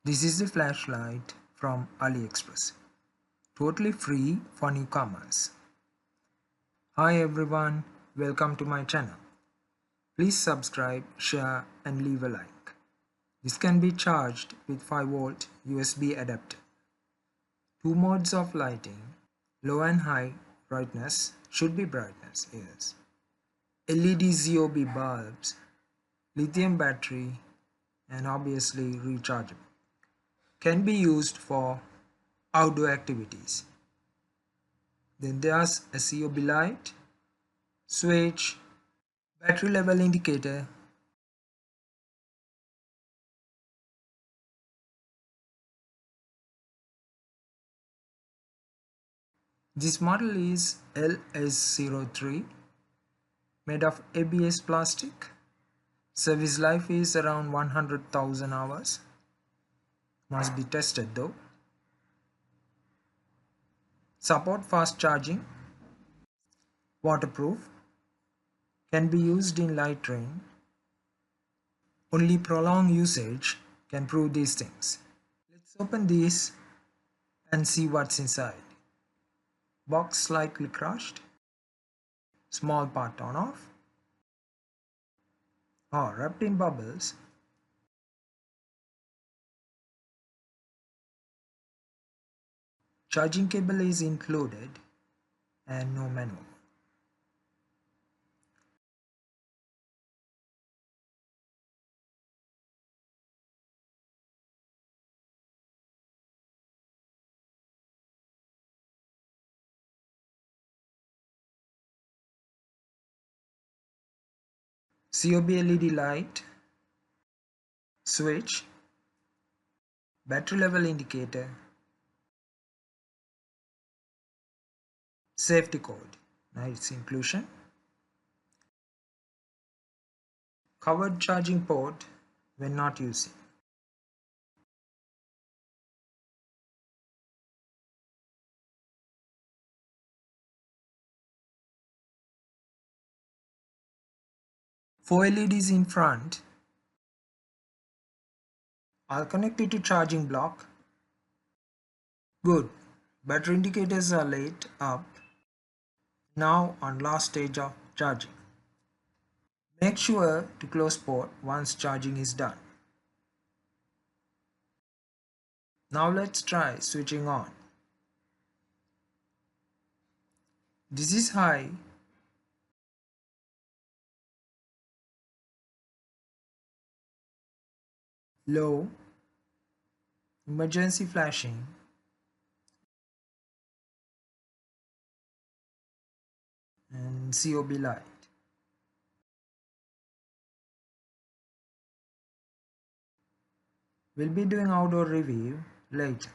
This is the flashlight from AliExpress, totally free for newcomers. Hi everyone, welcome to my channel. Please subscribe, share and leave a like. This can be charged with 5-volt USB adapter. Two modes of lighting, low and high brightness, should be brightness, yes. LED ZOB bulbs, lithium battery and obviously rechargeable. Can be used for outdoor activities. Then there's a COB light, switch, battery level indicator, this model is LS03, made of ABS plastic. Service life is around 100,000 hours. Must be tested though. Support fast charging. Waterproof. Can be used in light rain. Only prolonged usage can prove these things. Let's open this and see what's inside. Box slightly crushed. Small part torn off. Or wrapped in bubbles. Charging cable is included and no manual. COB LED light, switch, battery level indicator, safety code, nice inclusion, covered charging port when not using. Four LEDs in front. I'll connect it to charging block. Good. Battery indicators are lit up. Now on last stage of charging. Make sure to close port once charging is done. Now let's try switching on. This is high. Low. Emergency flashing. And COB light. We'll be doing outdoor review later.